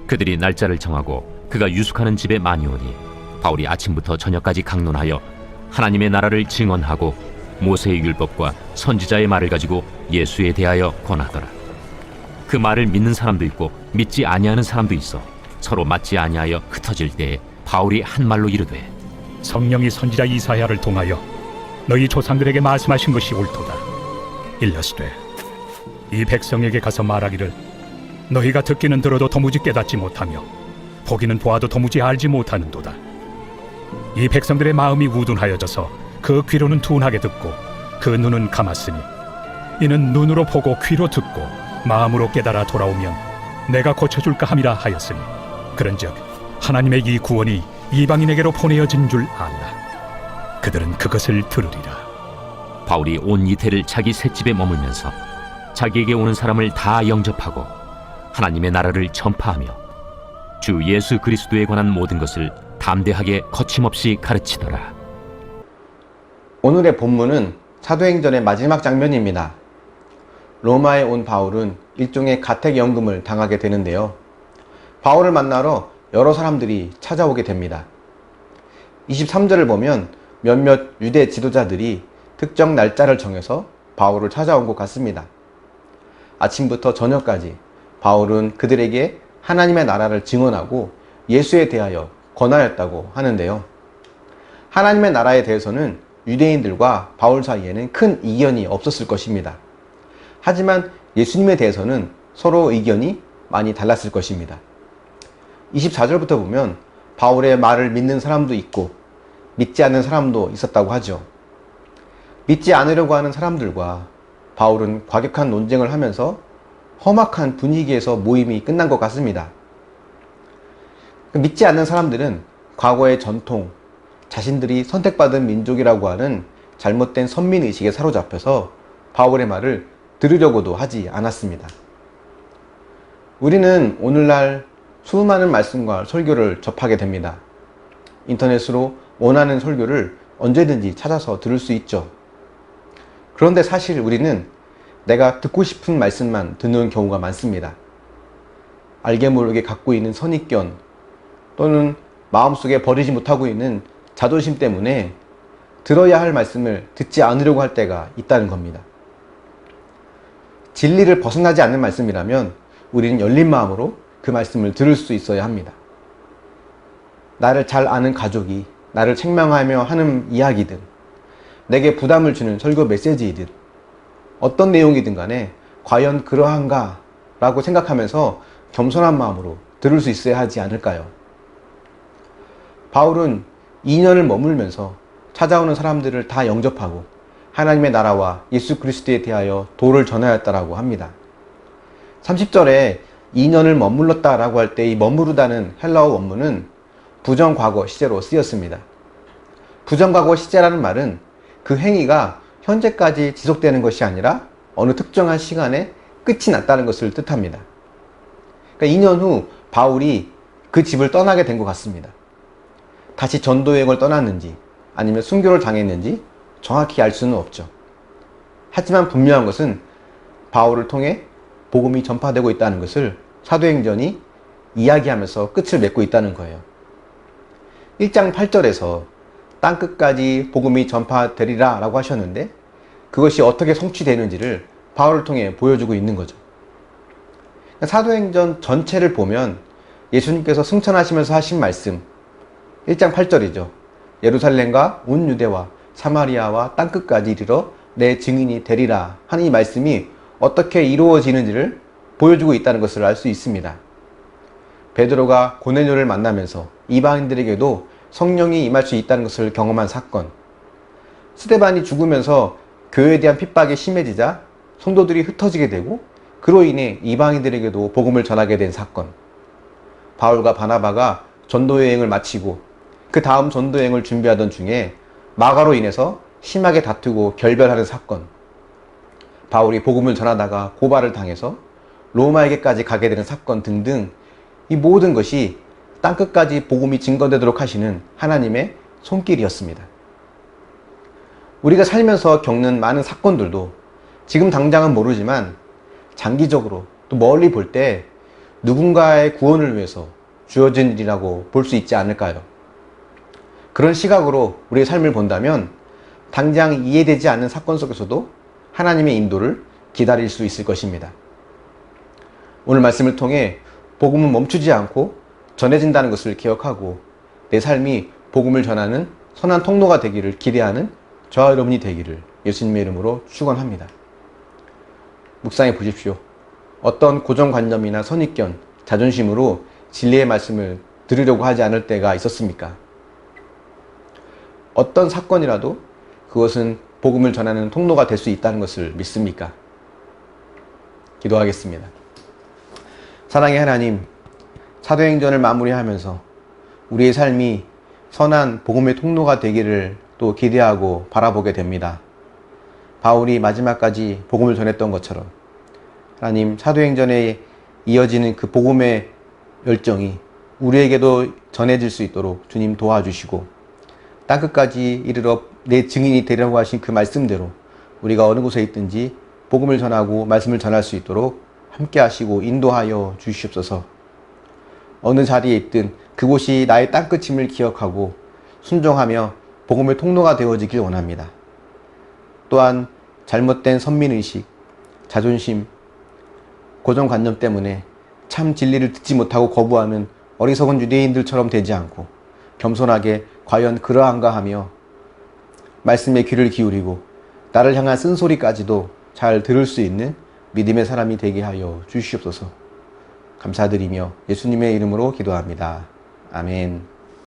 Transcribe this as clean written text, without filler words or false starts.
그들이 날짜를 정하고 그가 유숙하는 집에 많이 오니 바울이 아침부터 저녁까지 강론하여 하나님의 나라를 증언하고 모세의 율법과 선지자의 말을 가지고 예수에 대하여 권하더라. 그 말을 믿는 사람도 있고 믿지 아니하는 사람도 있어 서로 맞지 아니하여 흩어질 때에 바울이 한 말로 이르되, 성령이 선지자 이사야를 통하여 너희 조상들에게 말씀하신 것이 옳도다. 일러스되 이 백성에게 가서 말하기를 너희가 듣기는 들어도 도무지 깨닫지 못하며 보기는 보아도 도무지 알지 못하는도다. 이 백성들의 마음이 우둔하여져서 그 귀로는 둔하게 듣고 그 눈은 감았으니 이는 눈으로 보고 귀로 듣고 마음으로 깨달아 돌아오면 내가 고쳐줄까 함이라 하였으니 그런즉 하나님의 이 구원이 이방인에게로 보내어진 줄 알라. 그들은 그것을 들으리라. 바울이 온 이태를 자기 셋집에 머물면서 자기에게 오는 사람을 다 영접하고 하나님의 나라를 전파하며 주 예수 그리스도에 관한 모든 것을 담대하게 거침없이 가르치더라. 오늘의 본문은 사도행전의 마지막 장면입니다. 로마에 온 바울은 일종의 가택연금을 당하게 되는데요. 바울을 만나러 여러 사람들이 찾아오게 됩니다. 23절을 보면 몇몇 유대 지도자들이 특정 날짜를 정해서 바울을 찾아온 것 같습니다. 아침부터 저녁까지 바울은 그들에게 하나님의 나라를 증언하고 예수에 대하여 권하였다고 하는데요. 하나님의 나라에 대해서는 유대인들과 바울 사이에는 큰 이견이 없었을 것입니다. 하지만 예수님에 대해서는 서로 의견이 많이 달랐을 것입니다. 24절부터 보면 바울의 말을 믿는 사람도 있고 믿지 않는 사람도 있었다고 하죠. 믿지 않으려고 하는 사람들과 바울은 과격한 논쟁을 하면서 험악한 분위기에서 모임이 끝난 것 같습니다. 믿지 않는 사람들은 과거의 전통, 자신들이 선택받은 민족이라고 하는 잘못된 선민의식에 사로잡혀서 바울의 말을 들으려고도 하지 않았습니다. 우리는 오늘날 수많은 말씀과 설교를 접하게 됩니다. 인터넷으로 원하는 설교를 언제든지 찾아서 들을 수 있죠. 그런데 사실 우리는 내가 듣고 싶은 말씀만 듣는 경우가 많습니다. 알게 모르게 갖고 있는 선입견 또는 마음속에 버리지 못하고 있는 자존심 때문에 들어야 할 말씀을 듣지 않으려고 할 때가 있다는 겁니다. 진리를 벗어나지 않는 말씀이라면 우리는 열린 마음으로 그 말씀을 들을 수 있어야 합니다. 나를 잘 아는 가족이 나를 책망하며 하는 이야기든 내게 부담을 주는 설교 메시지이든 어떤 내용이든 간에 과연 그러한가 라고 생각하면서 겸손한 마음으로 들을 수 있어야 하지 않을까요? 바울은 2년을 머물면서 찾아오는 사람들을 다 영접하고 하나님의 나라와 예수 그리스도에 대하여 도를 전하였다라고 합니다. 30절에 2년을 머물렀다라고 할 때 이 머무르다는 헬라어 원문은 부정과거 시제로 쓰였습니다. 부정과거 시제라는 말은 그 행위가 현재까지 지속되는 것이 아니라 어느 특정한 시간에 끝이 났다는 것을 뜻합니다. 그러니까 2년 후 바울이 그 집을 떠나게 된 것 같습니다. 다시 전도 여행을 떠났는지 아니면 순교를 당했는지 정확히 알 수는 없죠. 하지만 분명한 것은 바울을 통해 복음이 전파되고 있다는 것을 사도행전이 이야기하면서 끝을 맺고 있다는 거예요. 1장 8절에서 땅끝까지 복음이 전파되리라 라고 하셨는데 그것이 어떻게 성취되는지를 바울을 통해 보여주고 있는 거죠. 사도행전 전체를 보면 예수님께서 승천하시면서 하신 말씀 1장 8절이죠. 예루살렘과 온 유대와 사마리아와 땅끝까지 이르러 내 증인이 되리라 하는 이 말씀이 어떻게 이루어지는지를 보여주고 있다는 것을 알 수 있습니다. 베드로가 고넬료를 만나면서 이방인들에게도 성령이 임할 수 있다는 것을 경험한 사건, 스데반이 죽으면서 교회에 대한 핍박이 심해지자 성도들이 흩어지게 되고 그로 인해 이방인들에게도 복음을 전하게 된 사건, 바울과 바나바가 전도여행을 마치고 그 다음 전도여행을 준비하던 중에 마가로 인해서 심하게 다투고 결별하는 사건, 바울이 복음을 전하다가 고발을 당해서 로마에게까지 가게 되는 사건 등등 이 모든 것이 땅끝까지 복음이 증거되도록 하시는 하나님의 손길이었습니다. 우리가 살면서 겪는 많은 사건들도 지금 당장은 모르지만 장기적으로 또 멀리 볼 때 누군가의 구원을 위해서 주어진 일이라고 볼 수 있지 않을까요? 그런 시각으로 우리의 삶을 본다면 당장 이해되지 않는 사건 속에서도 하나님의 인도를 기다릴 수 있을 것입니다. 오늘 말씀을 통해 복음은 멈추지 않고 전해진다는 것을 기억하고 내 삶이 복음을 전하는 선한 통로가 되기를 기대하는 저와 여러분이 되기를 예수님의 이름으로 축원합니다. 묵상해 보십시오. 어떤 고정관념이나 선입견, 자존심으로 진리의 말씀을 들으려고 하지 않을 때가 있었습니까? 어떤 사건이라도 그것은 복음을 전하는 통로가 될 수 있다는 것을 믿습니까? 기도하겠습니다. 사랑의 하나님, 사도행전을 마무리하면서 우리의 삶이 선한 복음의 통로가 되기를 또 기대하고 바라보게 됩니다. 바울이 마지막까지 복음을 전했던 것처럼 하나님, 사도행전에 이어지는 그 복음의 열정이 우리에게도 전해질 수 있도록 주님 도와주시고 땅끝까지 이르러 내 증인이 되려고 하신 그 말씀대로 우리가 어느 곳에 있든지 복음을 전하고 말씀을 전할 수 있도록 함께 하시고 인도하여 주시옵소서. 어느 자리에 있든 그곳이 나의 땅끝임을 기억하고 순종하며 복음의 통로가 되어지길 원합니다. 또한 잘못된 선민의식, 자존심, 고정관념 때문에 참 진리를 듣지 못하고 거부하는 어리석은 유대인들처럼 되지 않고 겸손하게 과연 그러한가 하며 말씀에 귀를 기울이고 나를 향한 쓴소리까지도 잘 들을 수 있는 믿음의 사람이 되게 하여 주시옵소서. 감사드리며 예수님의 이름으로 기도합니다. 아멘.